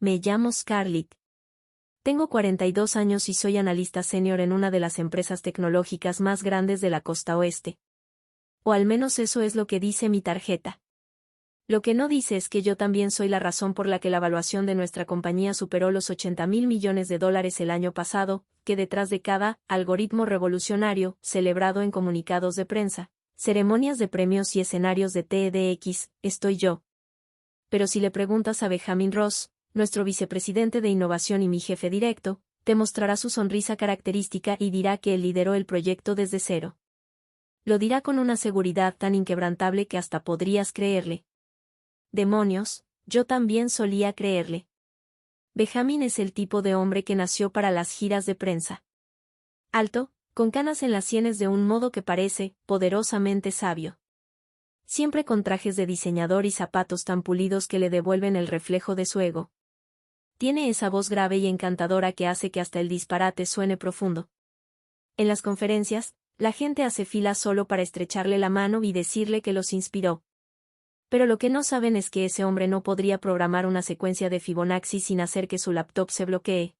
Me llamo Scarlett. Tengo 42 años y soy analista senior en una de las empresas tecnológicas más grandes de la costa oeste. O al menos eso es lo que dice mi tarjeta. Lo que no dice es que yo también soy la razón por la que la evaluación de nuestra compañía superó los $80,000 millones el año pasado, que detrás de cada algoritmo revolucionario, celebrado en comunicados de prensa, ceremonias de premios y escenarios de TEDx, estoy yo. Pero si le preguntas a Benjamin Ross, nuestro vicepresidente de innovación y mi jefe directo, te mostrará su sonrisa característica y dirá que él lideró el proyecto desde cero. Lo dirá con una seguridad tan inquebrantable que hasta podrías creerle. Demonios, yo también solía creerle. Benjamin es el tipo de hombre que nació para las giras de prensa. Alto, con canas en las sienes de un modo que parece poderosamente sabio. Siempre con trajes de diseñador y zapatos tan pulidos que le devuelven el reflejo de su ego. Tiene esa voz grave y encantadora que hace que hasta el disparate suene profundo. En las conferencias, la gente hace fila solo para estrecharle la mano y decirle que los inspiró. Pero lo que no saben es que ese hombre no podría programar una secuencia de Fibonacci sin hacer que su laptop se bloquee.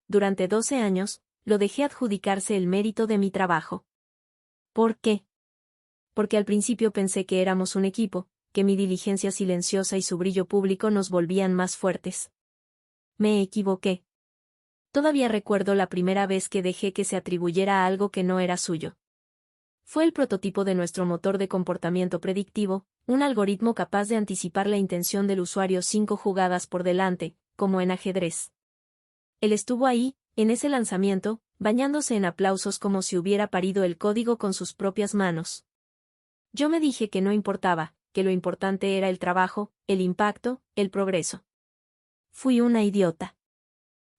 Durante 12 años, lo dejé adjudicarse el mérito de mi trabajo. ¿Por qué? Porque al principio pensé que éramos un equipo, que mi diligencia silenciosa y su brillo público nos volvían más fuertes. Me equivoqué. Todavía recuerdo la primera vez que dejé que se atribuyera a algo que no era suyo. Fue el prototipo de nuestro motor de comportamiento predictivo, un algoritmo capaz de anticipar la intención del usuario 5 jugadas por delante, como en ajedrez. Él estuvo ahí, en ese lanzamiento, bañándose en aplausos como si hubiera parido el código con sus propias manos. Yo me dije que no importaba, que lo importante era el trabajo, el impacto, el progreso. Fui una idiota.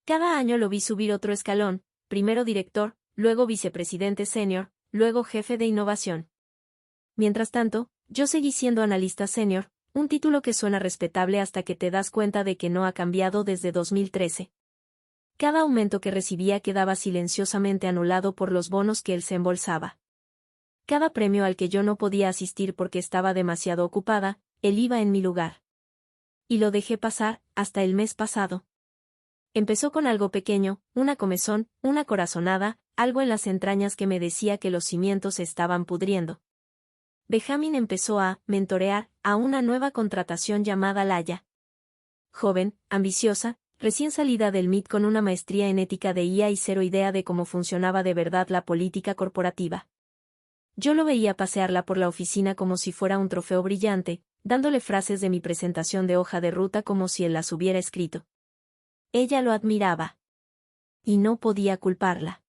Cada año lo vi subir otro escalón, primero director, luego vicepresidente senior, luego jefe de innovación. Mientras tanto, yo seguí siendo analista senior, un título que suena respetable hasta que te das cuenta de que no ha cambiado desde 2013. Cada aumento que recibía quedaba silenciosamente anulado por los bonos que él se embolsaba. Cada premio al que yo no podía asistir porque estaba demasiado ocupada, él iba en mi lugar. Y lo dejé pasar, hasta el mes pasado. Empezó con algo pequeño, una comezón, una corazonada, algo en las entrañas que me decía que los cimientos se estaban pudriendo. Benjamin empezó a mentorear a una nueva contratación llamada Laya. Joven, ambiciosa, recién salida del MIT con una maestría en ética de IA y cero idea de cómo funcionaba de verdad la política corporativa. Yo lo veía pasearla por la oficina como si fuera un trofeo brillante, dándole frases de mi presentación de hoja de ruta como si él las hubiera escrito. Ella lo admiraba. Y no podía culparla.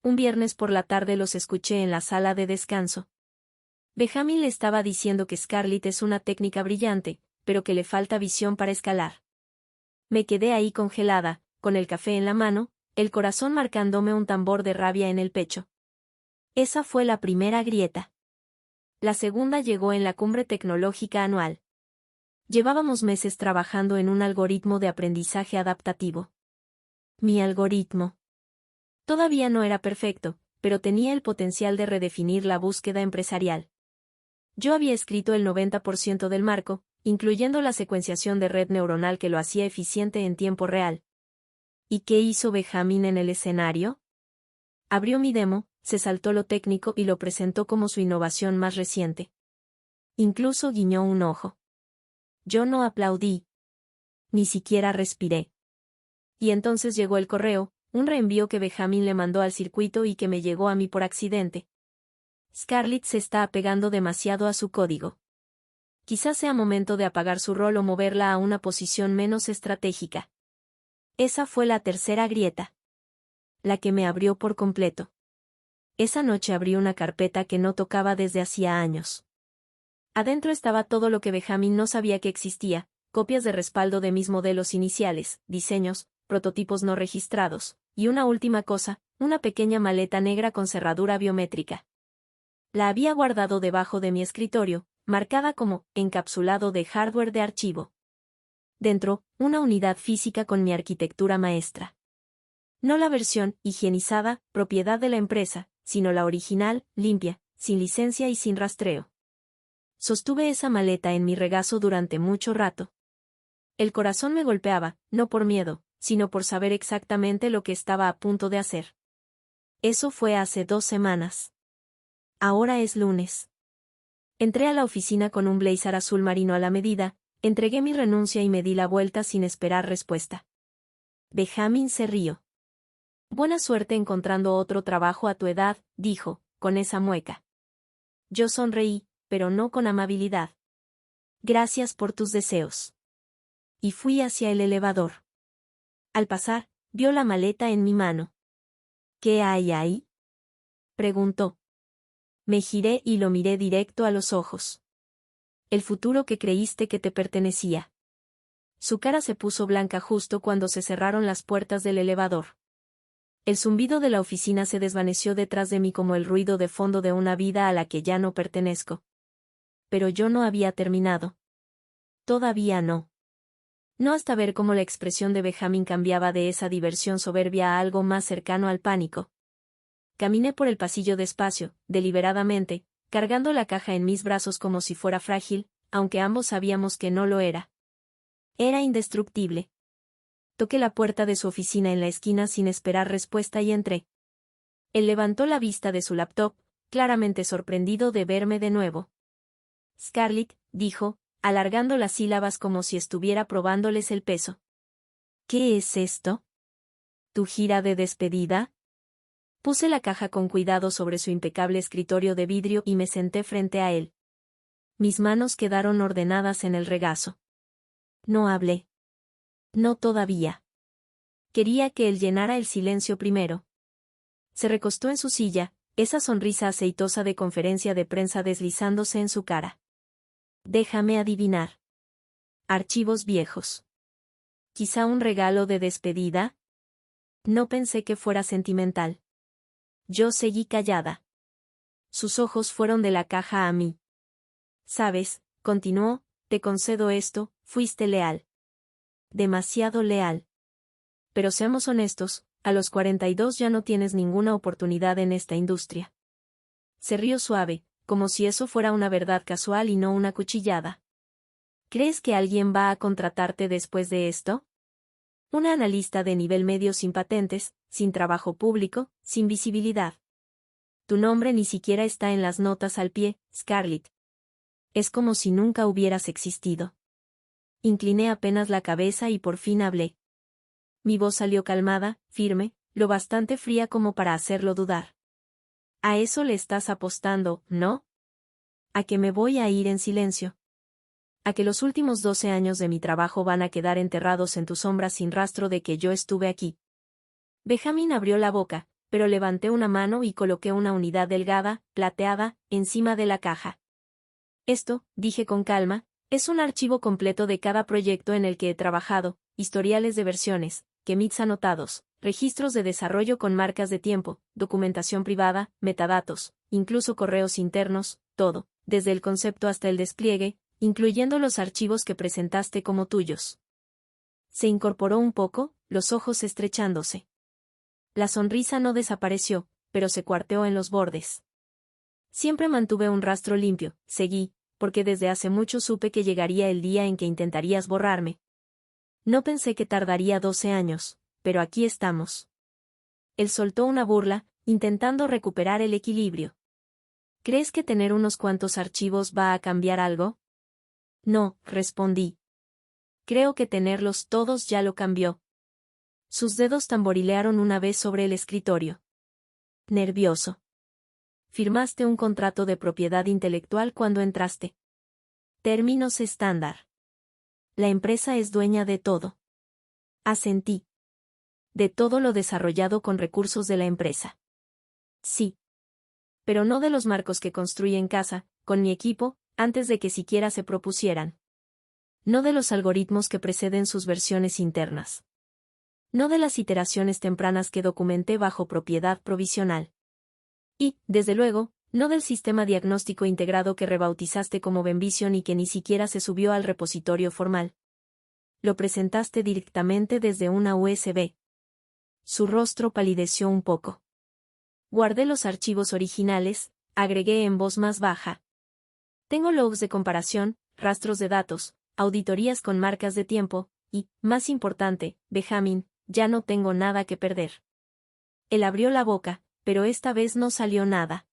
Un viernes por la tarde los escuché en la sala de descanso. Benjamin le estaba diciendo que Scarlett es una técnica brillante, pero que le falta visión para escalar. Me quedé ahí congelada, con el café en la mano, el corazón marcándome un tambor de rabia en el pecho. Esa fue la primera grieta. La segunda llegó en la cumbre tecnológica anual. Llevábamos meses trabajando en un algoritmo de aprendizaje adaptativo. Mi algoritmo. Todavía no era perfecto, pero tenía el potencial de redefinir la búsqueda empresarial. Yo había escrito el 90% del marco, incluyendo la secuenciación de red neuronal que lo hacía eficiente en tiempo real. ¿Y qué hizo Benjamin en el escenario? Abrió mi demo, se saltó lo técnico y lo presentó como su innovación más reciente. Incluso guiñó un ojo. Yo no aplaudí. Ni siquiera respiré. Y entonces llegó el correo, un reenvío que Benjamin le mandó al circuito y que me llegó a mí por accidente. Scarlett se está apegando demasiado a su código. Quizás sea momento de apagar su rol o moverla a una posición menos estratégica. Esa fue la tercera grieta. La que me abrió por completo. Esa noche abrí una carpeta que no tocaba desde hacía años. Adentro estaba todo lo que Benjamin no sabía que existía, copias de respaldo de mis modelos iniciales, diseños, prototipos no registrados, y una última cosa, una pequeña maleta negra con cerradura biométrica. La había guardado debajo de mi escritorio, marcada como encapsulado de hardware de archivo. Dentro, una unidad física con mi arquitectura maestra. No la versión higienizada, propiedad de la empresa, sino la original, limpia, sin licencia y sin rastreo. Sostuve esa maleta en mi regazo durante mucho rato. El corazón me golpeaba, no por miedo, sino por saber exactamente lo que estaba a punto de hacer. Eso fue hace 2 semanas. Ahora es lunes. Entré a la oficina con un blazer azul marino a la medida, entregué mi renuncia y me di la vuelta sin esperar respuesta. Benjamin se rió. Buena suerte encontrando otro trabajo a tu edad, dijo, con esa mueca. Yo sonreí, pero no con amabilidad. Gracias por tus deseos. Y fui hacia el elevador. Al pasar, vio la maleta en mi mano. ¿Qué hay ahí?, preguntó. Me giré y lo miré directo a los ojos. El futuro que creíste que te pertenecía. Su cara se puso blanca justo cuando se cerraron las puertas del elevador. El zumbido de la oficina se desvaneció detrás de mí como el ruido de fondo de una vida a la que ya no pertenezco. Pero yo no había terminado. Todavía no. No hasta ver cómo la expresión de Benjamin cambiaba de esa diversión soberbia a algo más cercano al pánico. Caminé por el pasillo despacio, deliberadamente, cargando la caja en mis brazos como si fuera frágil, aunque ambos sabíamos que no lo era. Era indestructible. Toqué la puerta de su oficina en la esquina sin esperar respuesta y entré. Él levantó la vista de su laptop, claramente sorprendido de verme de nuevo. Scarlett, dijo, alargando las sílabas como si estuviera probándoles el peso. ¿Qué es esto? ¿Tu gira de despedida? Puse la caja con cuidado sobre su impecable escritorio de vidrio y me senté frente a él. Mis manos quedaron ordenadas en el regazo. No hablé. No todavía. Quería que él llenara el silencio primero. Se recostó en su silla, esa sonrisa aceitosa de conferencia de prensa deslizándose en su cara. Déjame adivinar. Archivos viejos. ¿Quizá un regalo de despedida? No pensé que fuera sentimental. Yo seguí callada. Sus ojos fueron de la caja a mí. Sabes, continuó, te concedo esto, fuiste leal. Demasiado leal. Pero seamos honestos, a los 42 ya no tienes ninguna oportunidad en esta industria. Se rió suave, como si eso fuera una verdad casual y no una cuchillada. ¿Crees que alguien va a contratarte después de esto? Una analista de nivel medio sin patentes, sin trabajo público, sin visibilidad. Tu nombre ni siquiera está en las notas al pie, Scarlett. Es como si nunca hubieras existido. Incliné apenas la cabeza y por fin hablé. Mi voz salió calmada, firme, lo bastante fría como para hacerlo dudar. A eso le estás apostando, ¿no? A que me voy a ir en silencio. A que los últimos 12 años de mi trabajo van a quedar enterrados en tu sombra sin rastro de que yo estuve aquí. Benjamin abrió la boca, pero levanté una mano y coloqué una unidad delgada, plateada, encima de la caja. Esto, dije con calma, es un archivo completo de cada proyecto en el que he trabajado, historiales de versiones, commits anotados, registros de desarrollo con marcas de tiempo, documentación privada, metadatos, incluso correos internos, todo, desde el concepto hasta el despliegue, incluyendo los archivos que presentaste como tuyos. Se incorporó un poco, los ojos estrechándose. La sonrisa no desapareció, pero se cuarteó en los bordes. Siempre mantuve un rastro limpio, seguí, porque desde hace mucho supe que llegaría el día en que intentarías borrarme. No pensé que tardaría 12 años, pero aquí estamos. Él soltó una burla, intentando recuperar el equilibrio. ¿Crees que tener unos cuantos archivos va a cambiar algo? No, respondí. Creo que tenerlos todos ya lo cambió. Sus dedos tamborilearon una vez sobre el escritorio. Nervioso. Firmaste un contrato de propiedad intelectual cuando entraste. Términos estándar. La empresa es dueña de todo. Asentí. De todo lo desarrollado con recursos de la empresa. Sí. Pero no de los marcos que construí en casa, con mi equipo, antes de que siquiera se propusieran. No de los algoritmos que preceden sus versiones internas. No de las iteraciones tempranas que documenté bajo propiedad provisional. Y, desde luego, no del sistema diagnóstico integrado que rebautizaste como Venvision y que ni siquiera se subió al repositorio formal. Lo presentaste directamente desde una USB. Su rostro palideció un poco. Guardé los archivos originales, agregué en voz más baja. Tengo logs de comparación, rastros de datos, auditorías con marcas de tiempo, y, más importante, Benjamin, ya no tengo nada que perder. Él abrió la boca, pero esta vez no salió nada.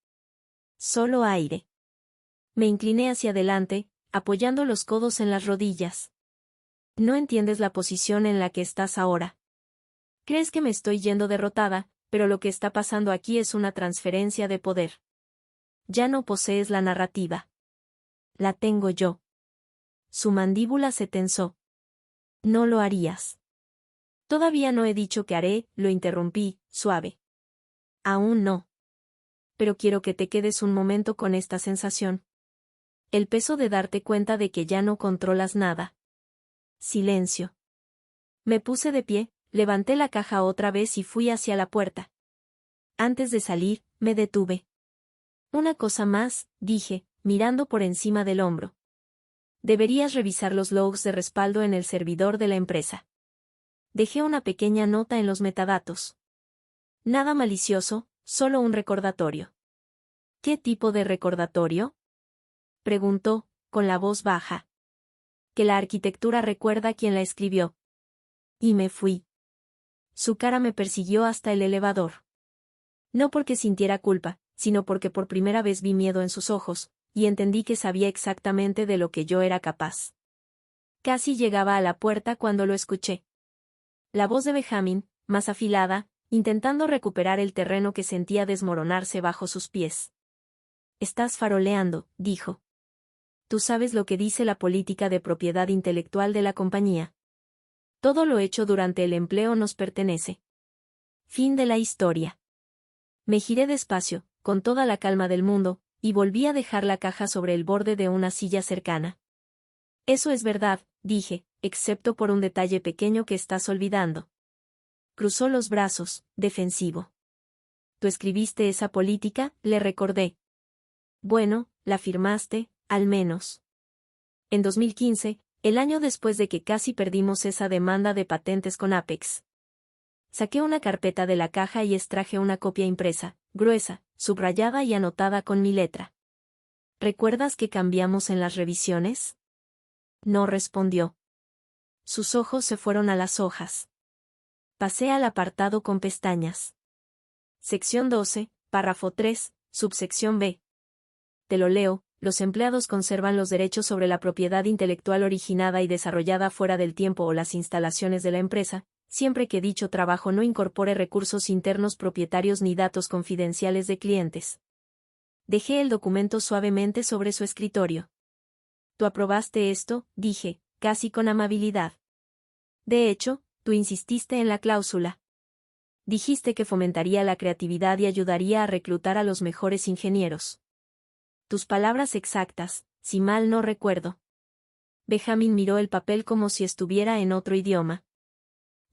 Solo aire. Me incliné hacia adelante, apoyando los codos en las rodillas. No entiendes la posición en la que estás ahora. Crees que me estoy yendo derrotada, pero lo que está pasando aquí es una transferencia de poder. Ya no posees la narrativa. La tengo yo. Su mandíbula se tensó. No lo harías. Todavía no he dicho que haré, lo interrumpí, suave. Aún no. Pero quiero que te quedes un momento con esta sensación. El peso de darte cuenta de que ya no controlas nada. Silencio. Me puse de pie, levanté la caja otra vez y fui hacia la puerta. Antes de salir, me detuve. Una cosa más, dije, mirando por encima del hombro. Deberías revisar los logs de respaldo en el servidor de la empresa. Dejé una pequeña nota en los metadatos. Nada malicioso, solo un recordatorio. ¿Qué tipo de recordatorio? Preguntó, con la voz baja. Que la arquitectura recuerda quién la escribió. Y me fui. Su cara me persiguió hasta el elevador. No porque sintiera culpa, sino porque por primera vez vi miedo en sus ojos, y entendí que sabía exactamente de lo que yo era capaz. Casi llegaba a la puerta cuando lo escuché. La voz de Benjamin, más afilada, intentando recuperar el terreno que sentía desmoronarse bajo sus pies. Estás faroleando, dijo. Tú sabes lo que dice la política de propiedad intelectual de la compañía. Todo lo hecho durante el empleo nos pertenece. Fin de la historia. Me giré despacio, con toda la calma del mundo, y volví a dejar la caja sobre el borde de una silla cercana. Eso es verdad, dije, excepto por un detalle pequeño que estás olvidando. Cruzó los brazos, defensivo. ¿Tú escribiste esa política?, le recordé. Bueno, la firmaste, al menos. En 2015, el año después de que casi perdimos esa demanda de patentes con Apex. Saqué una carpeta de la caja y extraje una copia impresa, gruesa, subrayada y anotada con mi letra. ¿Recuerdas que cambiamos en las revisiones? No respondió. Sus ojos se fueron a las hojas. Pasé al apartado con pestañas. Sección 12, párrafo 3, subsección B. Te lo leo. Los empleados conservan los derechos sobre la propiedad intelectual originada y desarrollada fuera del tiempo o las instalaciones de la empresa, siempre que dicho trabajo no incorpore recursos internos propietarios ni datos confidenciales de clientes. Dejé el documento suavemente sobre su escritorio. ¿Tú aprobaste esto?, dije, casi con amabilidad. De hecho, tú insististe en la cláusula. Dijiste que fomentaría la creatividad y ayudaría a reclutar a los mejores ingenieros. Tus palabras exactas, si mal no recuerdo. Benjamin miró el papel como si estuviera en otro idioma.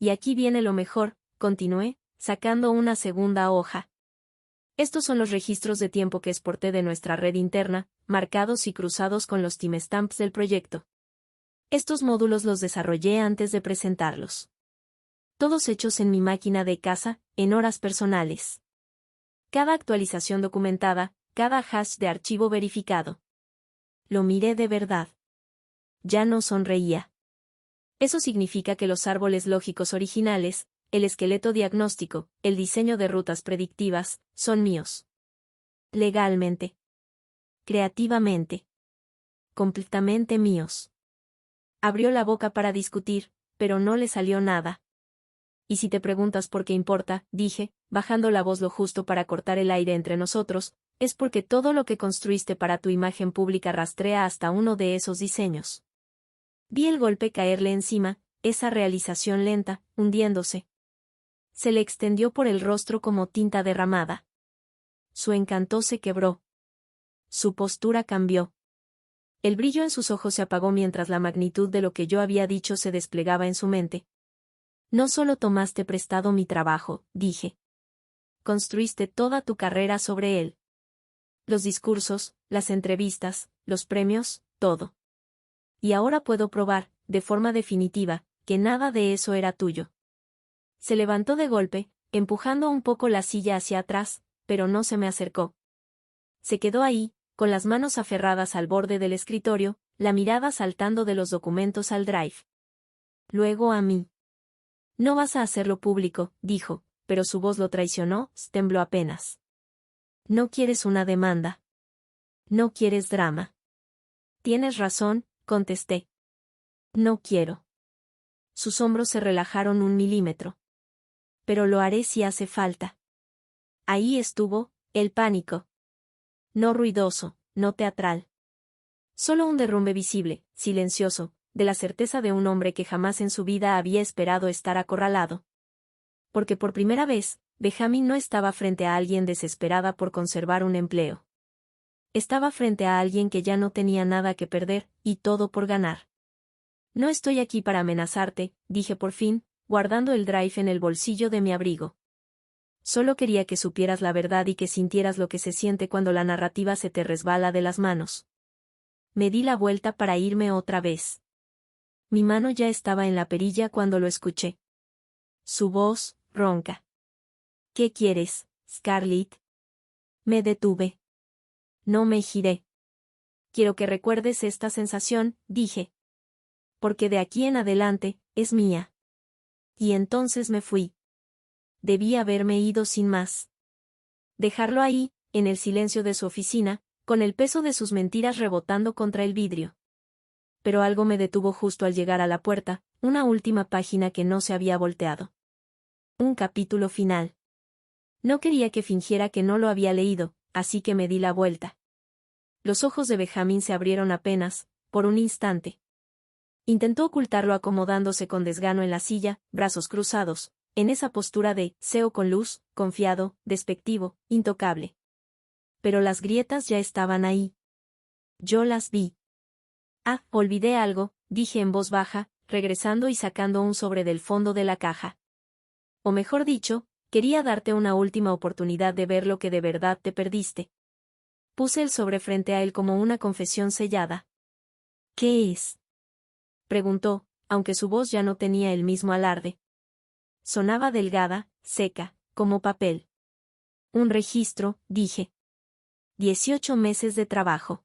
Y aquí viene lo mejor, continué, sacando una segunda hoja. Estos son los registros de tiempo que exporté de nuestra red interna, marcados y cruzados con los timestamps del proyecto. Estos módulos los desarrollé antes de presentarlos. Todos hechos en mi máquina de casa, en horas personales. Cada actualización documentada, cada hash de archivo verificado. Lo miré de verdad. Ya no sonreía. Eso significa que los árboles lógicos originales, el esqueleto diagnóstico, el diseño de rutas predictivas, son míos. Legalmente. Creativamente. Completamente míos. Abrió la boca para discutir, pero no le salió nada. Y si te preguntas por qué importa, dije, bajando la voz lo justo para cortar el aire entre nosotros, es porque todo lo que construiste para tu imagen pública rastrea hasta uno de esos diseños. Vi el golpe caerle encima, esa realización lenta, hundiéndose. Se le extendió por el rostro como tinta derramada. Su encanto se quebró. Su postura cambió. El brillo en sus ojos se apagó mientras la magnitud de lo que yo había dicho se desplegaba en su mente. No solo tomaste prestado mi trabajo, dije. Construiste toda tu carrera sobre él. Los discursos, las entrevistas, los premios, todo. Y ahora puedo probar, de forma definitiva, que nada de eso era tuyo. Se levantó de golpe, empujando un poco la silla hacia atrás, pero no se me acercó. Se quedó ahí, con las manos aferradas al borde del escritorio, la mirada saltando de los documentos al drive. Luego a mí. No vas a hacerlo público, dijo, pero su voz lo traicionó, tembló apenas. No quieres una demanda. No quieres drama. Tienes razón, contesté. No quiero. Sus hombros se relajaron 1 milímetro. Pero lo haré si hace falta. Ahí estuvo, el pánico. No ruidoso, no teatral. Solo un derrumbe visible, silencioso, de la certeza de un hombre que jamás en su vida había esperado estar acorralado. Porque por primera vez, Benjamín no estaba frente a alguien desesperada por conservar un empleo. Estaba frente a alguien que ya no tenía nada que perder, y todo por ganar. No estoy aquí para amenazarte, dije por fin, guardando el drive en el bolsillo de mi abrigo. Solo quería que supieras la verdad y que sintieras lo que se siente cuando la narrativa se te resbala de las manos. Me di la vuelta para irme otra vez. Mi mano ya estaba en la perilla cuando lo escuché. Su voz, ronca. ¿Qué quieres, Scarlett? Me detuve. No me giré. Quiero que recuerdes esta sensación, dije. Porque de aquí en adelante, es mía. Y entonces me fui. Debí haberme ido sin más. Dejarlo ahí, en el silencio de su oficina, con el peso de sus mentiras rebotando contra el vidrio. Pero algo me detuvo justo al llegar a la puerta, una última página que no se había volteado. Un capítulo final. No quería que fingiera que no lo había leído, así que me di la vuelta. Los ojos de Benjamín se abrieron apenas, por un instante. Intentó ocultarlo acomodándose con desgano en la silla, brazos cruzados, en esa postura de CEO con luz, confiado, despectivo, intocable. Pero las grietas ya estaban ahí. Yo las vi. Ah, olvidé algo, dije en voz baja, regresando y sacando un sobre del fondo de la caja. O mejor dicho, quería darte una última oportunidad de ver lo que de verdad te perdiste. Puse el sobre frente a él como una confesión sellada. ¿Qué es? Preguntó, aunque su voz ya no tenía el mismo alarde. Sonaba delgada, seca, como papel. Un registro, dije. 18 meses de trabajo.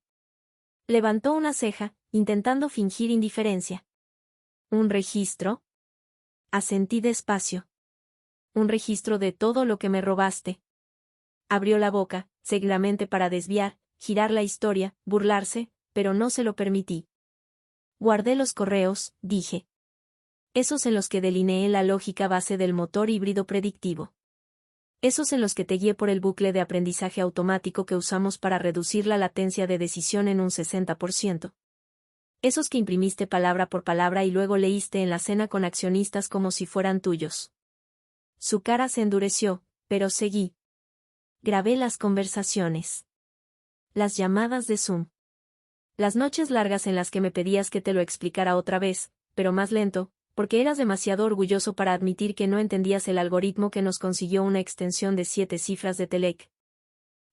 Levantó una ceja, intentando fingir indiferencia. ¿Un registro? Asentí despacio. Un registro de todo lo que me robaste. Abrió la boca, seguramente para desviar, girar la historia, burlarse, pero no se lo permití. Guardé los correos, dije. Esos en los que delineé la lógica base del motor híbrido predictivo. Esos en los que te guié por el bucle de aprendizaje automático que usamos para reducir la latencia de decisión en un 60%. Esos que imprimiste palabra por palabra y luego leíste en la cena con accionistas como si fueran tuyos. Su cara se endureció, pero seguí. Grabé las conversaciones. Las llamadas de Zoom. Las noches largas en las que me pedías que te lo explicara otra vez, pero más lento, porque eras demasiado orgulloso para admitir que no entendías el algoritmo que nos consiguió una extensión de 7 cifras de Telec.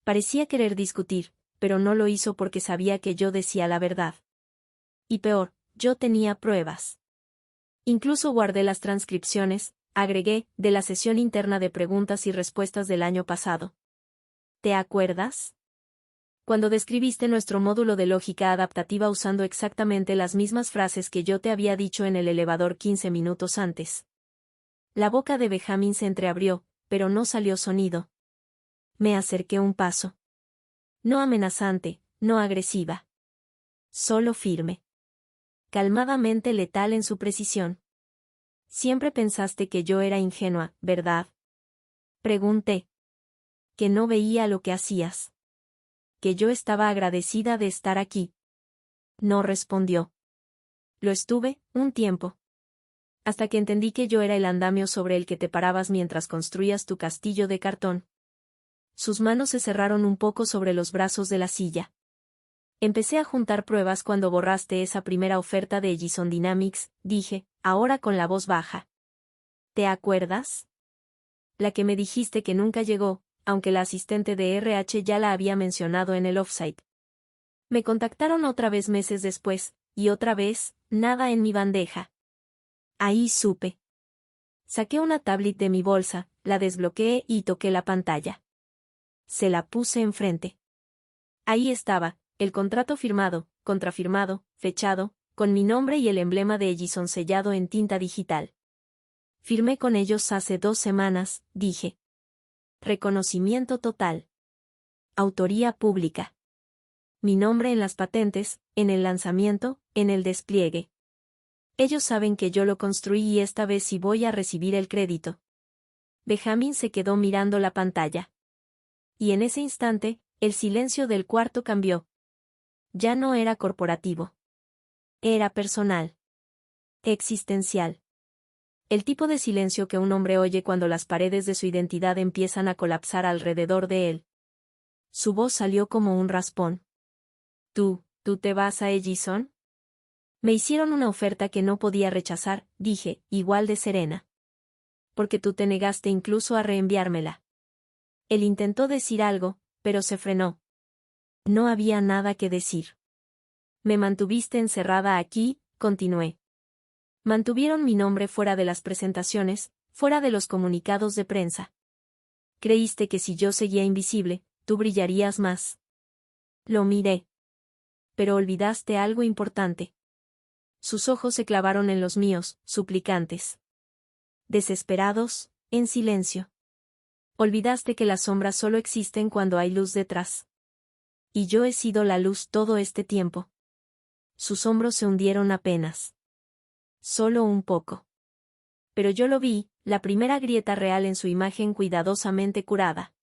Parecía querer discutir, pero no lo hizo porque sabía que yo decía la verdad. Y peor, yo tenía pruebas. Incluso guardé las transcripciones, agregué, de la sesión interna de preguntas y respuestas del año pasado. ¿Te acuerdas? Cuando describiste nuestro módulo de lógica adaptativa usando exactamente las mismas frases que yo te había dicho en el elevador 15 minutos antes. La boca de Benjamín se entreabrió, pero no salió sonido. Me acerqué un paso. No amenazante, no agresiva. Solo firme. Calmadamente letal en su precisión. Siempre pensaste que yo era ingenua, ¿verdad? Pregunté. Que no veía lo que hacías. Que yo estaba agradecida de estar aquí. No respondió. Lo estuve, un tiempo. Hasta que entendí que yo era el andamio sobre el que te parabas mientras construías tu castillo de cartón. Sus manos se cerraron un poco sobre los brazos de la silla. Empecé a juntar pruebas cuando borraste esa primera oferta de JSON Dynamics, dije, ahora con la voz baja. ¿Te acuerdas? La que me dijiste que nunca llegó, aunque la asistente de RH ya la había mencionado en el offsite. Me contactaron otra vez meses después, y otra vez, nada en mi bandeja. Ahí supe. Saqué una tablet de mi bolsa, la desbloqueé y toqué la pantalla. Se la puse enfrente. Ahí estaba, el contrato firmado, contrafirmado, fechado, con mi nombre y el emblema de Ellison sellado en tinta digital. Firmé con ellos hace 2 semanas, dije. Reconocimiento total. Autoría pública. Mi nombre en las patentes, en el lanzamiento, en el despliegue. Ellos saben que yo lo construí y esta vez sí voy a recibir el crédito. Benjamin se quedó mirando la pantalla. Y en ese instante, el silencio del cuarto cambió. Ya no era corporativo. Era personal. Existencial. El tipo de silencio que un hombre oye cuando las paredes de su identidad empiezan a colapsar alrededor de él. Su voz salió como un raspón. ¿Tú te vas a Ellison? Me hicieron una oferta que no podía rechazar, dije, igual de serena. Porque tú te negaste incluso a reenviármela. Él intentó decir algo, pero se frenó. No había nada que decir. Me mantuviste encerrada aquí, continué. Mantuvieron mi nombre fuera de las presentaciones, fuera de los comunicados de prensa. Creíste que si yo seguía invisible, tú brillarías más. Lo miré. Pero olvidaste algo importante. Sus ojos se clavaron en los míos, suplicantes. Desesperados, en silencio. Olvidaste que las sombras solo existen cuando hay luz detrás. Y yo he sido la luz todo este tiempo. Sus hombros se hundieron apenas. Solo un poco. Pero yo lo vi, la primera grieta real en su imagen cuidadosamente curada.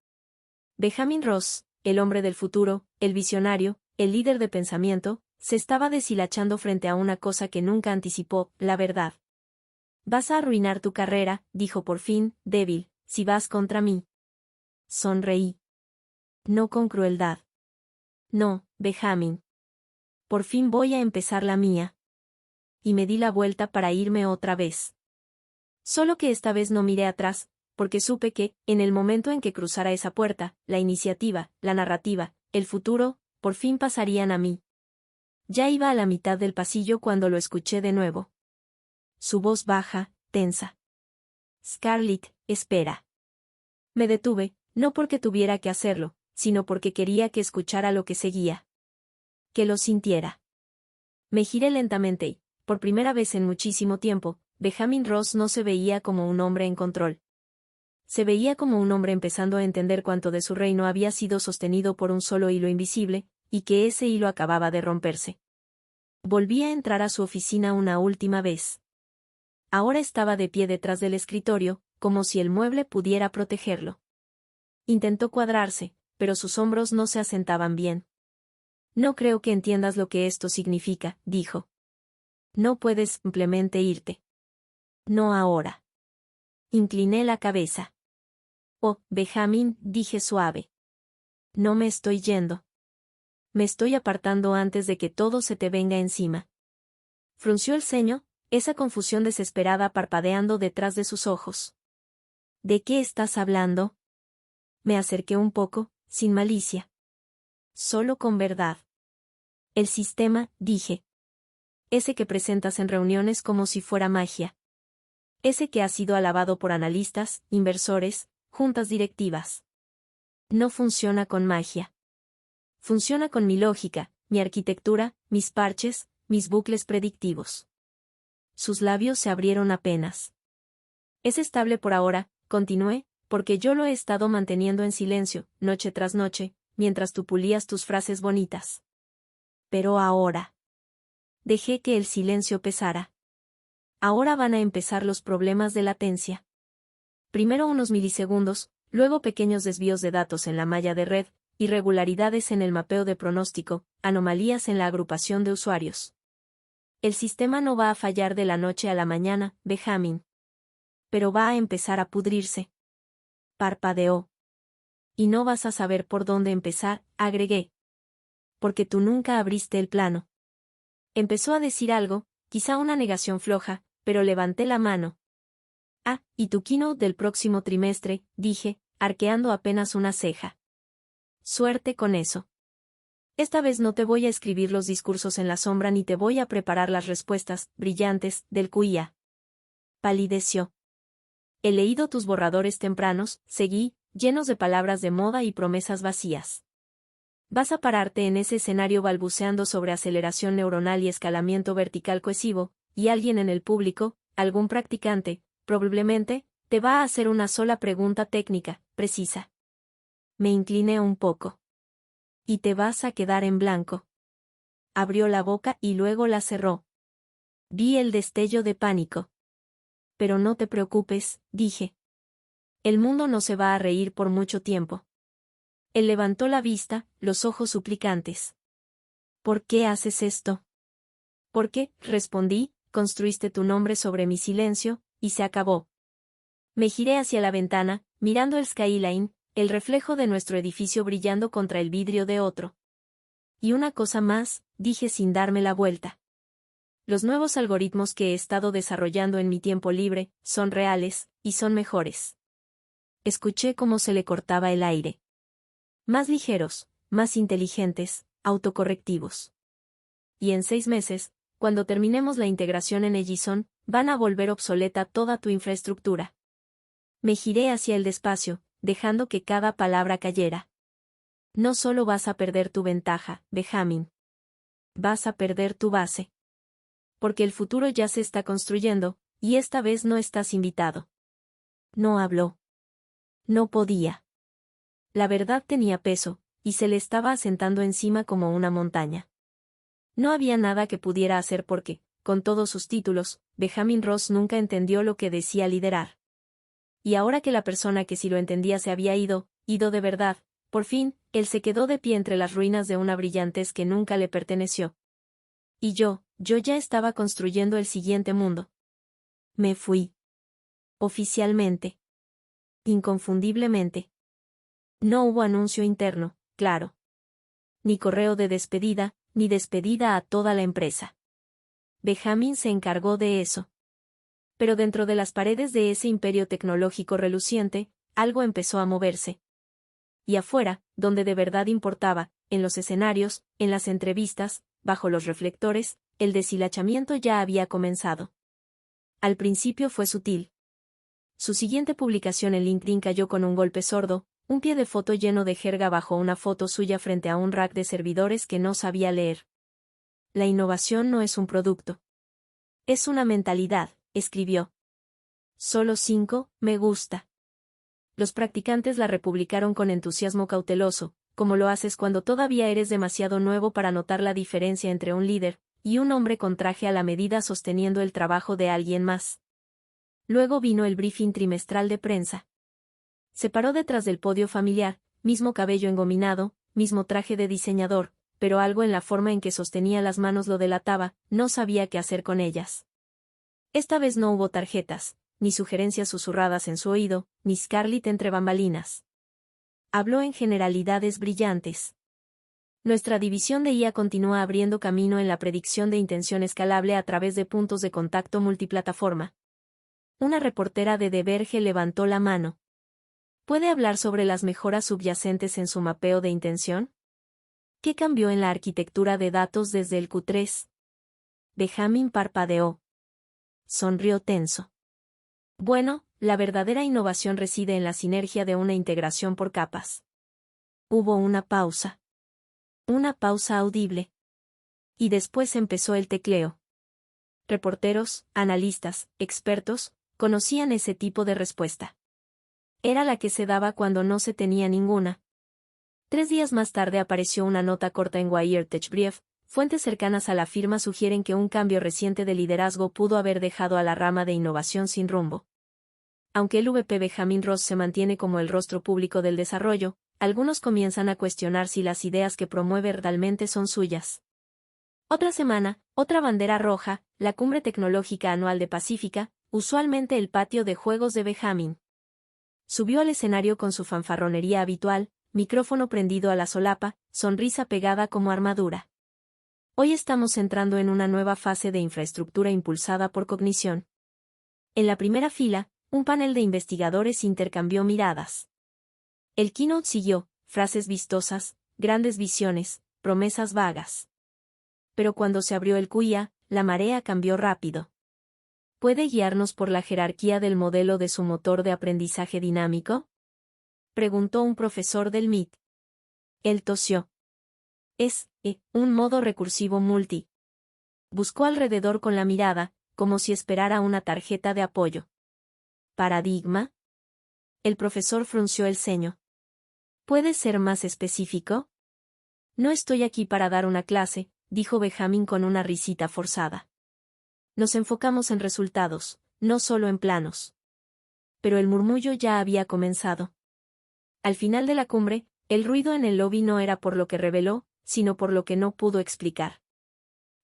Benjamin Ross, el hombre del futuro, el visionario, el líder de pensamiento, se estaba deshilachando frente a una cosa que nunca anticipó, la verdad. Vas a arruinar tu carrera, dijo por fin, débil, si vas contra mí. Sonreí. No con crueldad. No, Benjamin. Por fin voy a empezar la mía. Y me di la vuelta para irme otra vez. Solo que esta vez no miré atrás, porque supe que, en el momento en que cruzara esa puerta, la iniciativa, la narrativa, el futuro, por fin pasarían a mí. Ya iba a la mitad del pasillo cuando lo escuché de nuevo. Su voz baja, tensa. Scarlett, espera. Me detuve, no porque tuviera que hacerlo, sino porque quería que escuchara lo que seguía. Que lo sintiera. Me giré lentamente y, por primera vez en muchísimo tiempo, Benjamin Ross no se veía como un hombre en control. Se veía como un hombre empezando a entender cuánto de su reino había sido sostenido por un solo hilo invisible, y que ese hilo acababa de romperse. Volví a entrar a su oficina una última vez. Ahora estaba de pie detrás del escritorio, como si el mueble pudiera protegerlo. Intentó cuadrarse, pero sus hombros no se asentaban bien. No creo que entiendas lo que esto significa, dijo. No puedes simplemente irte. No ahora. Incliné la cabeza. Oh, Benjamin, dije suave. No me estoy yendo. Me estoy apartando antes de que todo se te venga encima. Frunció el ceño, esa confusión desesperada parpadeando detrás de sus ojos. ¿De qué estás hablando? Me acerqué un poco, sin malicia. Solo con verdad. El sistema, dije. Ese que presentas en reuniones como si fuera magia. Ese que ha sido alabado por analistas, inversores, juntas directivas. No funciona con magia. Funciona con mi lógica, mi arquitectura, mis parches, mis bucles predictivos. Sus labios se abrieron apenas. Es estable por ahora, continué, porque yo lo he estado manteniendo en silencio, noche tras noche, mientras tú pulías tus frases bonitas. Pero ahora. Dejé que el silencio pesara. Ahora van a empezar los problemas de latencia. Primero unos milisegundos, luego pequeños desvíos de datos en la malla de red, irregularidades en el mapeo de pronóstico, anomalías en la agrupación de usuarios. El sistema no va a fallar de la noche a la mañana, Benjamin. Pero va a empezar a pudrirse. Parpadeó. Y no vas a saber por dónde empezar, agregué. Porque tú nunca abriste el plano. Empezó a decir algo, quizá una negación floja, pero levanté la mano. Ah, y tu keynote del próximo trimestre, dije, arqueando apenas una ceja. Suerte con eso. Esta vez no te voy a escribir los discursos en la sombra ni te voy a preparar las respuestas, brillantes, del QIA. Palideció. He leído tus borradores tempranos, seguí, llenos de palabras de moda y promesas vacías. Vas a pararte en ese escenario balbuceando sobre aceleración neuronal y escalamiento vertical cohesivo, y alguien en el público, algún practicante, probablemente, te va a hacer una sola pregunta técnica, precisa. Me incliné un poco. Y te vas a quedar en blanco. Abrió la boca y luego la cerró. Vi el destello de pánico. Pero no te preocupes, dije. El mundo no se va a reír por mucho tiempo. Él levantó la vista, los ojos suplicantes. ¿Por qué haces esto? Porque, respondí, construiste tu nombre sobre mi silencio, y se acabó. Me giré hacia la ventana, mirando el skyline, el reflejo de nuestro edificio brillando contra el vidrio de otro. Y una cosa más, dije sin darme la vuelta. Los nuevos algoritmos que he estado desarrollando en mi tiempo libre, son reales, y son mejores. Escuché cómo se le cortaba el aire. Más ligeros, más inteligentes, autocorrectivos. Y en 6 meses, cuando terminemos la integración en Ellison, van a volver obsoleta toda tu infraestructura. Me giré hacia el despacio, dejando que cada palabra cayera. No solo vas a perder tu ventaja, Benjamin. Vas a perder tu base. Porque el futuro ya se está construyendo, y esta vez no estás invitado. No habló. No podía. La verdad tenía peso, y se le estaba asentando encima como una montaña. No había nada que pudiera hacer porque, con todos sus títulos, Benjamin Ross nunca entendió lo que decía liderar. Y ahora que la persona que sí lo entendía se había ido de verdad, por fin, él se quedó de pie entre las ruinas de una brillantez que nunca le perteneció. Y yo ya estaba construyendo el siguiente mundo. Me fui. Oficialmente. Inconfundiblemente. No hubo anuncio interno, claro. Ni correo de despedida, ni despedida a toda la empresa. Benjamin se encargó de eso. Pero dentro de las paredes de ese imperio tecnológico reluciente, algo empezó a moverse. Y afuera, donde de verdad importaba, en los escenarios, en las entrevistas, bajo los reflectores, el deshilachamiento ya había comenzado. Al principio fue sutil. Su siguiente publicación en LinkedIn cayó con un golpe sordo, un pie de foto lleno de jerga bajo una foto suya frente a un rack de servidores que no sabía leer. La innovación no es un producto. Es una mentalidad, escribió. Solo 5, me gusta. Los practicantes la republicaron con entusiasmo cauteloso, como lo haces cuando todavía eres demasiado nuevo para notar la diferencia entre un líder y un hombre con traje a la medida sosteniendo el trabajo de alguien más. Luego vino el briefing trimestral de prensa. Se paró detrás del podio familiar, mismo cabello engominado, mismo traje de diseñador, pero algo en la forma en que sostenía las manos lo delataba, no sabía qué hacer con ellas. Esta vez no hubo tarjetas, ni sugerencias susurradas en su oído, ni Scarlett entre bambalinas. Habló en generalidades brillantes. Nuestra división de IA continúa abriendo camino en la predicción de intención escalable a través de puntos de contacto multiplataforma. Una reportera de The Verge levantó la mano. ¿Puede hablar sobre las mejoras subyacentes en su mapeo de intención? ¿Qué cambió en la arquitectura de datos desde el Q3? Benjamin parpadeó. Sonrió tenso. Bueno, la verdadera innovación reside en la sinergia de una integración por capas. Hubo una pausa. Una pausa audible. Y después empezó el tecleo. Reporteros, analistas, expertos, conocían ese tipo de respuesta. Era la que se daba cuando no se tenía ninguna. 3 días más tarde apareció una nota corta en Wired Tech Brief. Fuentes cercanas a la firma sugieren que un cambio reciente de liderazgo pudo haber dejado a la rama de innovación sin rumbo. Aunque el VP Benjamin Ross se mantiene como el rostro público del desarrollo, algunos comienzan a cuestionar si las ideas que promueve realmente son suyas. Otra semana, otra bandera roja, la cumbre tecnológica anual de Pacífica, usualmente el patio de juegos de Benjamin. Subió al escenario con su fanfarronería habitual, micrófono prendido a la solapa, sonrisa pegada como armadura. Hoy estamos entrando en una nueva fase de infraestructura impulsada por cognición. En la primera fila, un panel de investigadores intercambió miradas. El keynote siguió, frases vistosas, grandes visiones, promesas vagas. Pero cuando se abrió el QIA, la marea cambió rápido. ¿Puede guiarnos por la jerarquía del modelo de su motor de aprendizaje dinámico? Preguntó un profesor del MIT. Él tosió. Un modo recursivo multi. Buscó alrededor con la mirada, como si esperara una tarjeta de apoyo. ¿Paradigma? El profesor frunció el ceño. ¿Puedes ser más específico? No estoy aquí para dar una clase, dijo Benjamin con una risita forzada. Nos enfocamos en resultados, no solo en planos. Pero el murmullo ya había comenzado. Al final de la cumbre, el ruido en el lobby no era por lo que reveló, sino por lo que no pudo explicar.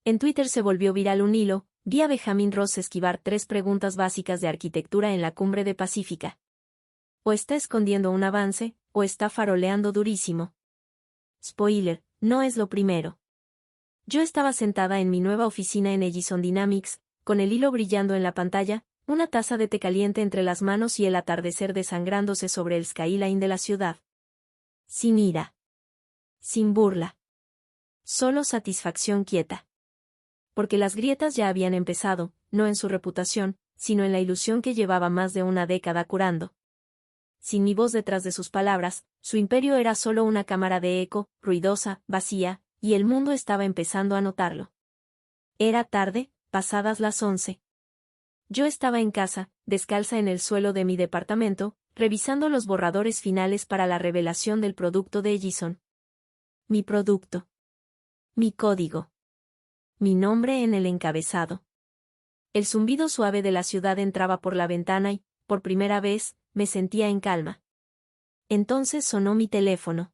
En Twitter se volvió viral un hilo, vi a Benjamin Ross esquivar 3 preguntas básicas de arquitectura en la cumbre de Pacífica. O está escondiendo un avance, o está faroleando durísimo. Spoiler, no es lo primero. Yo estaba sentada en mi nueva oficina en Edison Dynamics, con el hilo brillando en la pantalla, una taza de té caliente entre las manos y el atardecer desangrándose sobre el skyline de la ciudad. Sin ira. Sin burla. Solo satisfacción quieta. Porque las grietas ya habían empezado, no en su reputación, sino en la ilusión que llevaba más de una década curando. Sin mi voz detrás de sus palabras, su imperio era solo una cámara de eco, ruidosa, vacía, y el mundo estaba empezando a notarlo. Era tarde, pasadas las 11. Yo estaba en casa, descalza en el suelo de mi departamento, revisando los borradores finales para la revelación del producto de Edison. Mi producto. Mi código. Mi nombre en el encabezado. El zumbido suave de la ciudad entraba por la ventana y, por primera vez, me sentía en calma. Entonces sonó mi teléfono.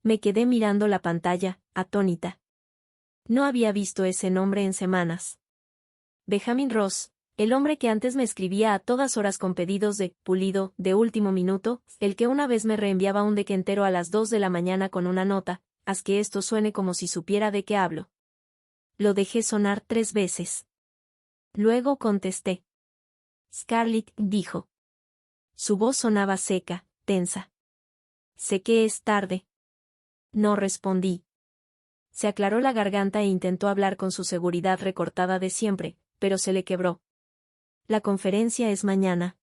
Me quedé mirando la pantalla, atónita. No había visto ese nombre en semanas. Benjamin Ross, el hombre que antes me escribía a todas horas con pedidos de pulido de último minuto, el que una vez me reenviaba un deck entero a las 2 de la mañana con una nota, haz que esto suene como si supiera de qué hablo. Lo dejé sonar 3 veces. Luego contesté. Scarlett, dijo. Su voz sonaba seca, tensa. Sé que es tarde. No respondí. Se aclaró la garganta e intentó hablar con su seguridad recortada de siempre, pero se le quebró. La conferencia es mañana.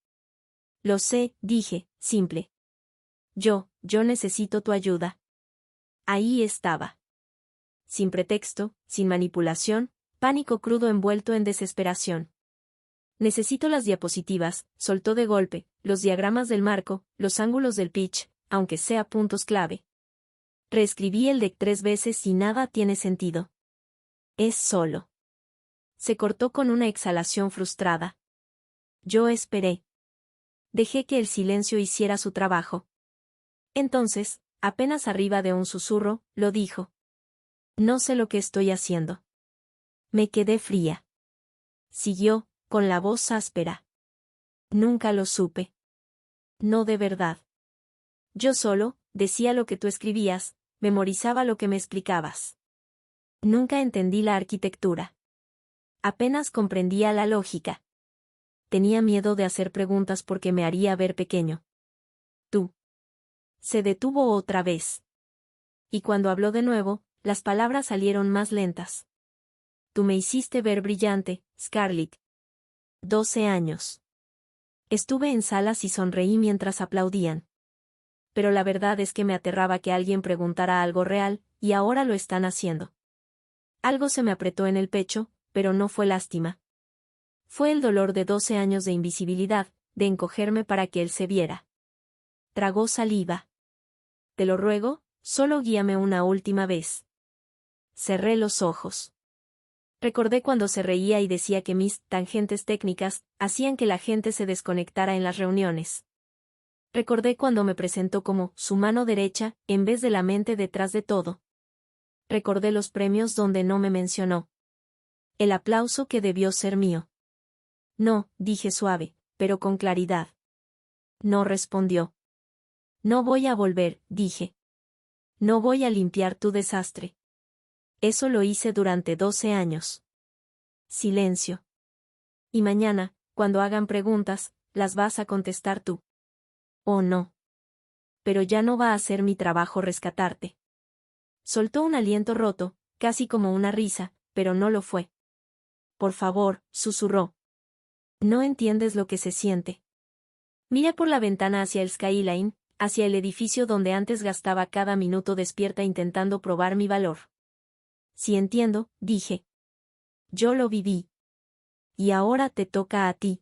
Lo sé, dije, simple. Yo necesito tu ayuda. Ahí estaba. Sin pretexto, sin manipulación, pánico crudo envuelto en desesperación. Necesito las diapositivas, soltó de golpe, los diagramas del marco, los ángulos del pitch, aunque sea puntos clave. Reescribí el deck 3 veces y nada tiene sentido. Es solo. Se cortó con una exhalación frustrada. Yo esperé. Dejé que el silencio hiciera su trabajo. Entonces, apenas arriba de un susurro, lo dijo. No sé lo que estoy haciendo. Me quedé fría. Siguió, con la voz áspera. Nunca lo supe. No de verdad. Yo solo, decía lo que tú escribías, memorizaba lo que me explicabas. Nunca entendí la arquitectura. Apenas comprendía la lógica. Tenía miedo de hacer preguntas porque me haría ver pequeño. Tú. Se detuvo otra vez. Y cuando habló de nuevo, las palabras salieron más lentas. Tú me hiciste ver brillante, Scarlett. 12 años. Estuve en salas y sonreí mientras aplaudían. Pero la verdad es que me aterraba que alguien preguntara algo real, y ahora lo están haciendo. Algo se me apretó en el pecho, pero no fue lástima. Fue el dolor de 12 años de invisibilidad, de encogerme para que él se viera. Tragó saliva. Te lo ruego, solo guíame una última vez. Cerré los ojos. Recordé cuando se reía y decía que mis tangentes técnicas hacían que la gente se desconectara en las reuniones. Recordé cuando me presentó como su mano derecha, en vez de la mente detrás de todo. Recordé los premios donde no me mencionó. El aplauso que debió ser mío. No, dije suave, pero con claridad. No respondió. No voy a volver, dije. No voy a limpiar tu desastre. Eso lo hice durante 12 años. Silencio. Y mañana, cuando hagan preguntas, las vas a contestar tú. ¿O no? Pero ya no va a ser mi trabajo rescatarte. Soltó un aliento roto, casi como una risa, pero no lo fue. Por favor, susurró. No entiendes lo que se siente. Mira por la ventana hacia el skyline, hacia el edificio donde antes gastaba cada minuto despierta intentando probar mi valor. Sí entiendo, dije. Yo lo viví. Y ahora te toca a ti.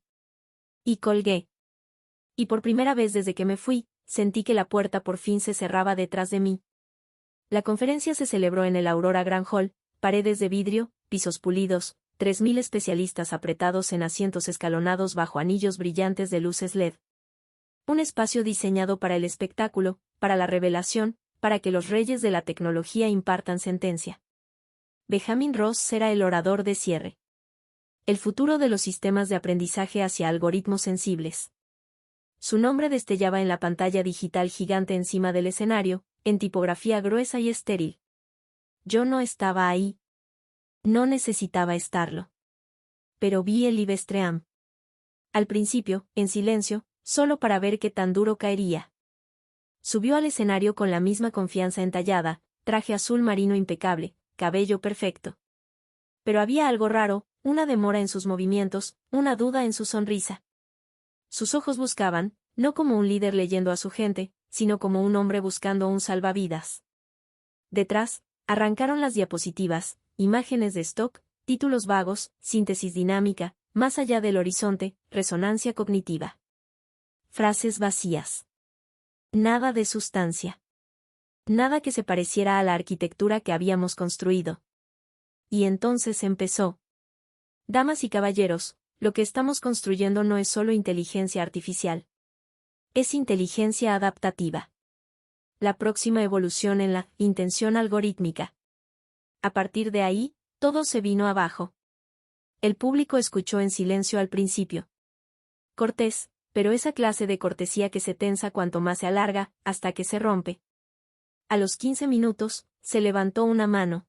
Y colgué. Y por primera vez desde que me fui, sentí que la puerta por fin se cerraba detrás de mí. La conferencia se celebró en el Aurora Grand Hall, paredes de vidrio, pisos pulidos, 3000 especialistas apretados en asientos escalonados bajo anillos brillantes de luces LED. Un espacio diseñado para el espectáculo, para la revelación, para que los reyes de la tecnología impartan sentencia. Benjamin Ross será el orador de cierre. El futuro de los sistemas de aprendizaje hacia algoritmos sensibles. Su nombre destellaba en la pantalla digital gigante encima del escenario, en tipografía gruesa y estéril. Yo no estaba ahí. No necesitaba estarlo. Pero vi el Livestream. Al principio, en silencio, solo para ver qué tan duro caería. Subió al escenario con la misma confianza entallada, traje azul marino impecable, cabello perfecto. Pero había algo raro, una demora en sus movimientos, una duda en su sonrisa. Sus ojos buscaban, no como un líder leyendo a su gente, sino como un hombre buscando un salvavidas. Detrás, arrancaron las diapositivas, imágenes de stock, títulos vagos, síntesis dinámica, más allá del horizonte, resonancia cognitiva. Frases vacías. Nada de sustancia. Nada que se pareciera a la arquitectura que habíamos construido. Y entonces empezó. Damas y caballeros, lo que estamos construyendo no es solo inteligencia artificial. Es inteligencia adaptativa. La próxima evolución en la intención algorítmica. A partir de ahí, todo se vino abajo. El público escuchó en silencio al principio. Cortés, pero esa clase de cortesía que se tensa cuanto más se alarga, hasta que se rompe. A los 15 minutos, se levantó una mano.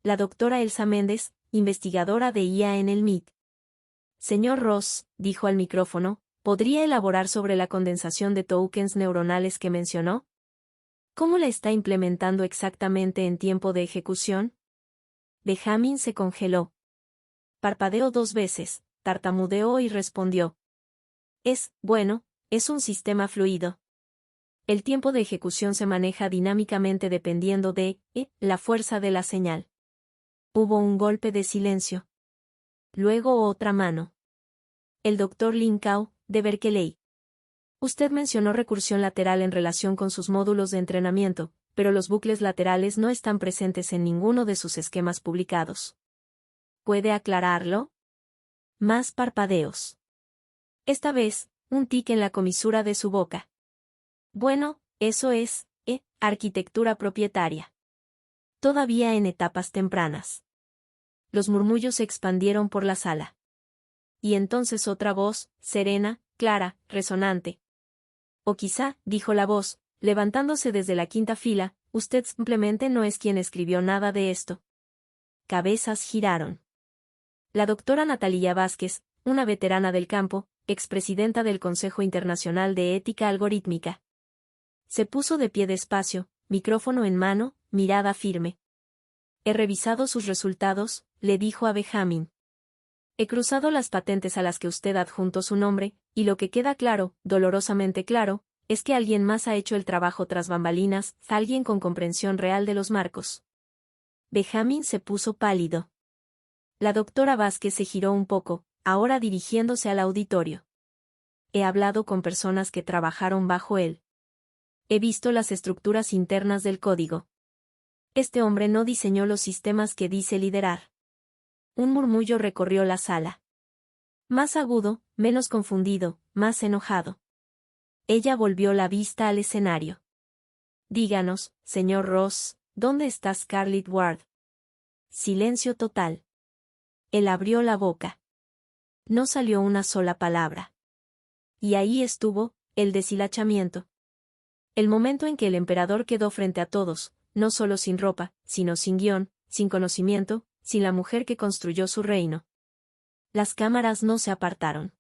La doctora Elsa Méndez, investigadora de IA en el MIT. Señor Ross, dijo al micrófono, ¿podría elaborar sobre la condensación de tokens neuronales que mencionó? ¿Cómo la está implementando exactamente en tiempo de ejecución? Benjamin se congeló. Parpadeó 2 veces, tartamudeó y respondió. Es un sistema fluido. El tiempo de ejecución se maneja dinámicamente dependiendo de, la fuerza de la señal. Hubo un golpe de silencio. Luego otra mano. El doctor Lin Cao, de Berkeley. Usted mencionó recursión lateral en relación con sus módulos de entrenamiento, pero los bucles laterales no están presentes en ninguno de sus esquemas publicados. ¿Puede aclararlo? Más parpadeos. Esta vez, un tic en la comisura de su boca. Bueno, eso es, arquitectura propietaria. Todavía en etapas tempranas. Los murmullos se expandieron por la sala. Y entonces otra voz, serena, clara, resonante. O quizá, dijo la voz, levantándose desde la quinta fila, usted simplemente no es quien escribió nada de esto. Cabezas giraron. La doctora Natalia Vázquez, una veterana del campo, expresidenta del Consejo Internacional de Ética Algorítmica. Se puso de pie despacio, micrófono en mano, mirada firme. He revisado sus resultados, le dijo a Benjamin. He cruzado las patentes a las que usted adjuntó su nombre, y lo que queda claro, dolorosamente claro, es que alguien más ha hecho el trabajo tras bambalinas, alguien con comprensión real de los marcos. Benjamin se puso pálido. La doctora Vázquez se giró un poco, ahora dirigiéndose al auditorio. He hablado con personas que trabajaron bajo él. He visto las estructuras internas del código. Este hombre no diseñó los sistemas que dice liderar. Un murmullo recorrió la sala. Más agudo, menos confundido, más enojado. Ella volvió la vista al escenario. Díganos, señor Ross, ¿dónde está Scarlett Ward? Silencio total. Él abrió la boca. No salió una sola palabra. Y ahí estuvo, el deshilachamiento. El momento en que el emperador quedó frente a todos, no solo sin ropa, sino sin guión, sin conocimiento, sin la mujer que construyó su reino. Las cámaras no se apartaron.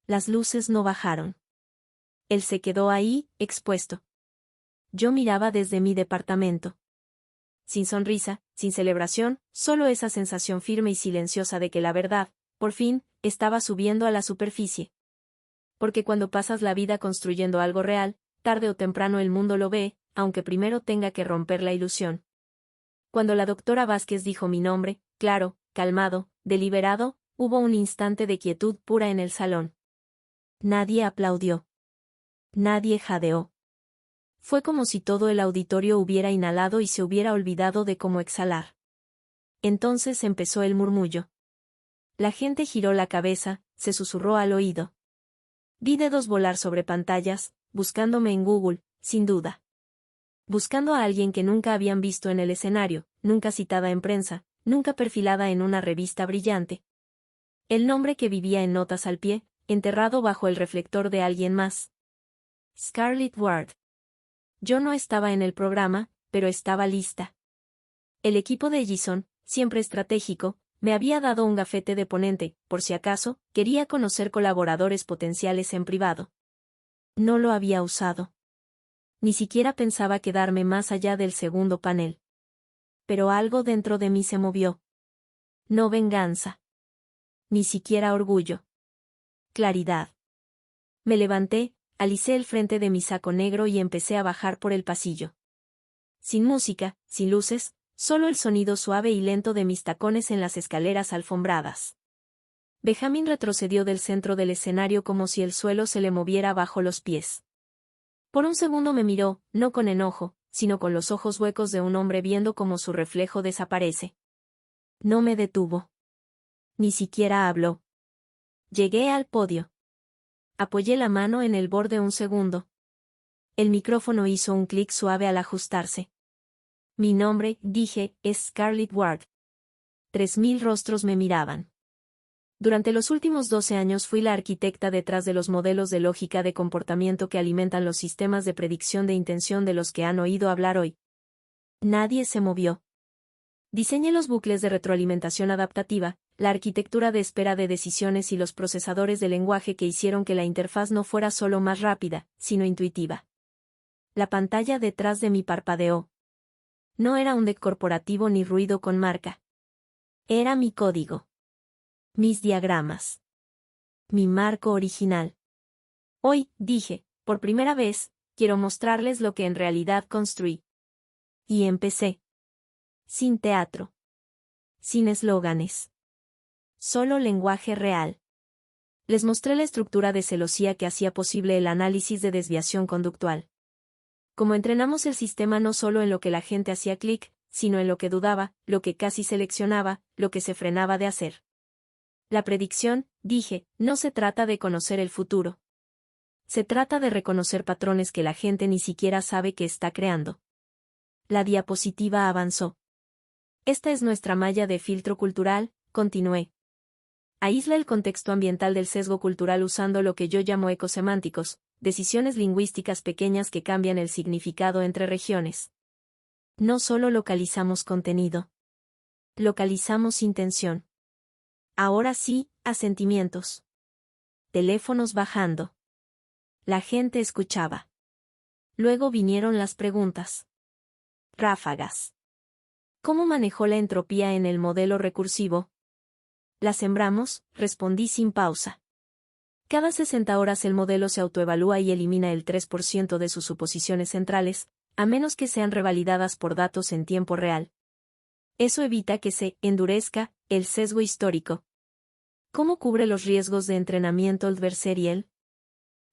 Las luces no bajaron. Él se quedó ahí, expuesto. Yo miraba desde mi departamento. Sin sonrisa, sin celebración, solo esa sensación firme y silenciosa de que la verdad, por fin, estaba subiendo a la superficie. Porque cuando pasas la vida construyendo algo real, tarde o temprano el mundo lo ve, aunque primero tenga que romper la ilusión. Cuando la doctora Vázquez dijo mi nombre, claro, calmado, deliberado, hubo un instante de quietud pura en el salón. Nadie aplaudió. Nadie jadeó. Fue como si todo el auditorio hubiera inhalado y se hubiera olvidado de cómo exhalar. Entonces empezó el murmullo. La gente giró la cabeza, se susurró al oído. Vi dedos volar sobre pantallas, buscándome en Google, sin duda. Buscando a alguien que nunca habían visto en el escenario, nunca citada en prensa, nunca perfilada en una revista brillante. El nombre que vivía en notas al pie, enterrado bajo el reflector de alguien más. Scarlett Ward. Yo no estaba en el programa, pero estaba lista. El equipo de Ellison, siempre estratégico, me había dado un gafete de ponente, por si acaso, quería conocer colaboradores potenciales en privado. No lo había usado. Ni siquiera pensaba quedarme más allá del segundo panel. Pero algo dentro de mí se movió. No venganza. Ni siquiera orgullo. Claridad. Me levanté, alicé el frente de mi saco negro y empecé a bajar por el pasillo. Sin música, sin luces, solo el sonido suave y lento de mis tacones en las escaleras alfombradas. Benjamin retrocedió del centro del escenario como si el suelo se le moviera bajo los pies. Por un segundo me miró, no con enojo, sino con los ojos huecos de un hombre viendo cómo su reflejo desaparece. No me detuvo. Ni siquiera habló. Llegué al podio. Apoyé la mano en el borde un segundo. El micrófono hizo un clic suave al ajustarse. Mi nombre, dije, es Scarlett Ward. 3000 rostros me miraban. Durante los últimos 12 años fui la arquitecta detrás de los modelos de lógica de comportamiento que alimentan los sistemas de predicción de intención de los que han oído hablar hoy. Nadie se movió. Diseñé los bucles de retroalimentación adaptativa, la arquitectura de espera de decisiones y los procesadores de lenguaje que hicieron que la interfaz no fuera solo más rápida, sino intuitiva. La pantalla detrás de mí parpadeó. No era un deck corporativo ni ruido con marca. Era mi código. Mis diagramas. Mi marco original. Hoy, dije, por primera vez, quiero mostrarles lo que en realidad construí. Y empecé. Sin teatro. Sin eslóganes. Solo lenguaje real. Les mostré la estructura de celosía que hacía posible el análisis de desviación conductual. Como entrenamos el sistema no solo en lo que la gente hacía clic, sino en lo que dudaba, lo que casi seleccionaba, lo que se frenaba de hacer. La predicción, dije, no se trata de conocer el futuro. Se trata de reconocer patrones que la gente ni siquiera sabe que está creando. La diapositiva avanzó. Esta es nuestra malla de filtro cultural, continué. Aísla el contexto ambiental del sesgo cultural usando lo que yo llamo ecosemánticos, decisiones lingüísticas pequeñas que cambian el significado entre regiones. No solo localizamos contenido. Localizamos intención. Ahora sí, asentimientos. Teléfonos bajando. La gente escuchaba. Luego vinieron las preguntas. Ráfagas. ¿Cómo manejó la entropía en el modelo recursivo? La sembramos, respondí sin pausa. Cada 60 horas el modelo se autoevalúa y elimina el 3% de sus suposiciones centrales, a menos que sean revalidadas por datos en tiempo real. Eso evita que se endurezca el sesgo histórico. ¿Cómo cubre los riesgos de entrenamiento adversarial?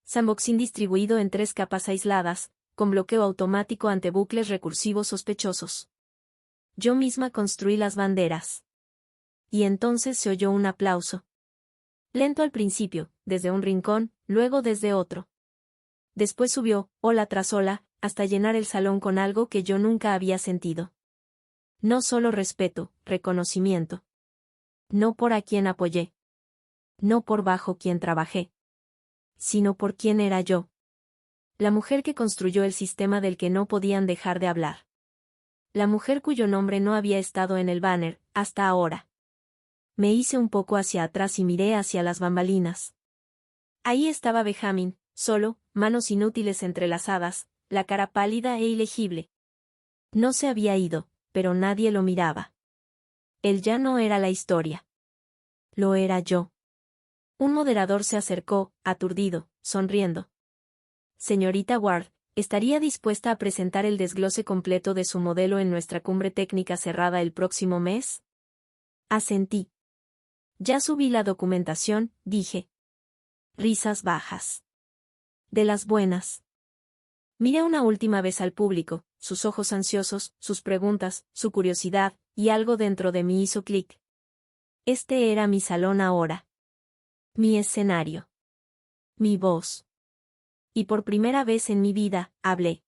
Sandboxing distribuido en 3 capas aisladas, con bloqueo automático ante bucles recursivos sospechosos. Yo misma construí las banderas. Y entonces se oyó un aplauso. Lento al principio, desde un rincón, luego desde otro. Después subió, ola tras ola, hasta llenar el salón con algo que yo nunca había sentido. No solo respeto, reconocimiento. No por a quien apoyé. No por bajo quien trabajé. Sino por quién era yo. La mujer que construyó el sistema del que no podían dejar de hablar. La mujer cuyo nombre no había estado en el banner, hasta ahora. Me hice un poco hacia atrás y miré hacia las bambalinas. Ahí estaba Benjamin, solo, manos inútiles entrelazadas, la cara pálida e ilegible. No se había ido, pero nadie lo miraba. Él ya no era la historia. Lo era yo. Un moderador se acercó, aturdido, sonriendo. Señorita Ward, ¿estaría dispuesta a presentar el desglose completo de su modelo en nuestra cumbre técnica cerrada el próximo mes? Asentí. Ya subí la documentación, dije. Risas bajas. De las buenas. Miré una última vez al público, sus ojos ansiosos, sus preguntas, su curiosidad, y algo dentro de mí hizo clic. Este era mi salón ahora. Mi escenario. Mi voz. Y por primera vez en mi vida, hablé.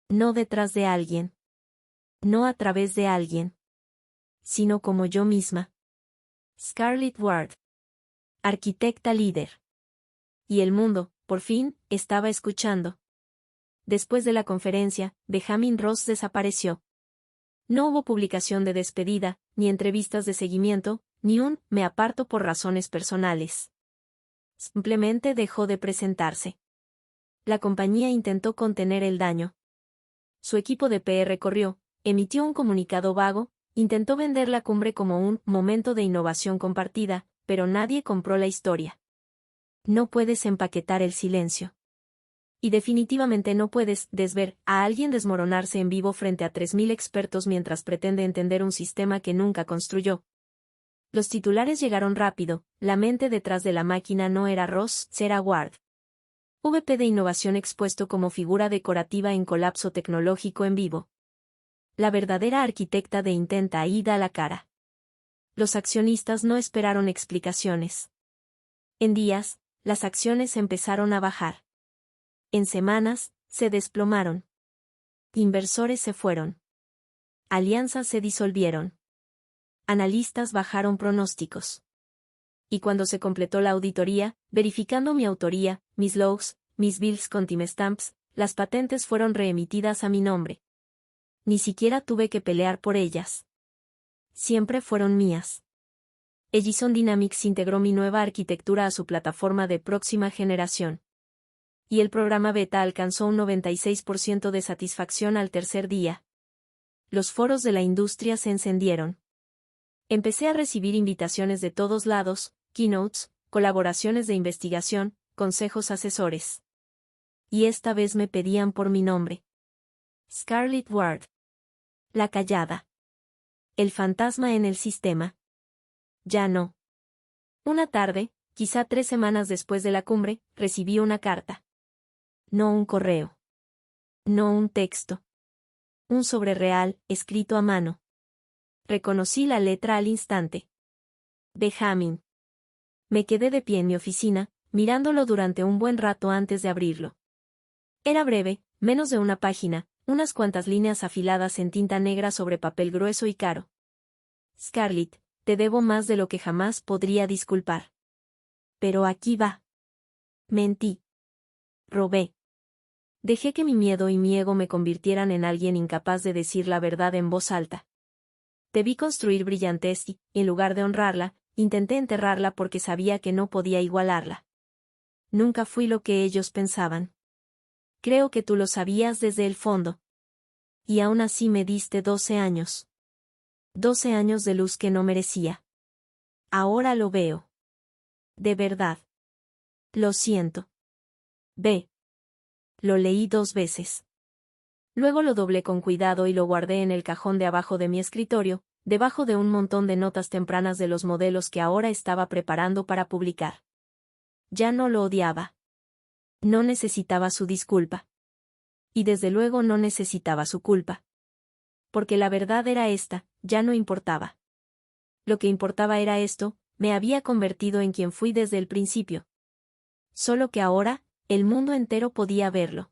No detrás de alguien. No a través de alguien. Sino como yo misma. Scarlett Ward. Arquitecta líder. Y el mundo, por fin, estaba escuchando. Después de la conferencia, Benjamin Ross desapareció. No hubo publicación de despedida, ni entrevistas de seguimiento, ni un «me aparto por razones personales». Simplemente dejó de presentarse. La compañía intentó contener el daño. Su equipo de PR corrió, emitió un comunicado vago, intentó vender la cumbre como un «momento de innovación compartida», pero nadie compró la historia. No puedes empaquetar el silencio. Y definitivamente no puedes desver a alguien desmoronarse en vivo frente a 3.000 expertos mientras pretende entender un sistema que nunca construyó. Los titulares llegaron rápido, la mente detrás de la máquina no era Ross, era Ward. VP de innovación expuesto como figura decorativa en colapso tecnológico en vivo. La verdadera arquitecta de Intenta y da la cara. Los accionistas no esperaron explicaciones. En días, las acciones empezaron a bajar. En semanas, se desplomaron. Inversores se fueron. Alianzas se disolvieron. Analistas bajaron pronósticos. Y cuando se completó la auditoría, verificando mi autoría, mis logs, mis bills con timestamps, las patentes fueron reemitidas a mi nombre. Ni siquiera tuve que pelear por ellas. Siempre fueron mías. Ellison Dynamics integró mi nueva arquitectura a su plataforma de próxima generación. Y el programa beta alcanzó un 96% de satisfacción al tercer día. Los foros de la industria se encendieron. Empecé a recibir invitaciones de todos lados, keynotes, colaboraciones de investigación, consejos asesores. Y esta vez me pedían por mi nombre. Scarlett Ward. La callada. El fantasma en el sistema. Ya no. Una tarde, quizá 3 semanas después de la cumbre, recibí una carta. No un correo. No un texto. Un sobre real, escrito a mano. Reconocí la letra al instante. Benjamin. Me quedé de pie en mi oficina, mirándolo durante un buen rato antes de abrirlo. Era breve, menos de una página, unas cuantas líneas afiladas en tinta negra sobre papel grueso y caro. Scarlett, te debo más de lo que jamás podría disculpar. Pero aquí va. Mentí. Robé. Dejé que mi miedo y mi ego me convirtieran en alguien incapaz de decir la verdad en voz alta. Te vi construir brillantez y, en lugar de honrarla, intenté enterrarla porque sabía que no podía igualarla. Nunca fui lo que ellos pensaban. Creo que tú lo sabías desde el fondo. Y aún así me diste 12 años. 12 años de luz que no merecía. Ahora lo veo. De verdad. Lo siento. Ve. Lo leí 2 veces. Luego lo doblé con cuidado y lo guardé en el cajón de abajo de mi escritorio, debajo de un montón de notas tempranas de los modelos que ahora estaba preparando para publicar. Ya no lo odiaba. No necesitaba su disculpa. Y desde luego no necesitaba su culpa. Porque la verdad era esta, ya no importaba. Lo que importaba era esto, me había convertido en quien fui desde el principio. Solo que ahora, el mundo entero podía verlo.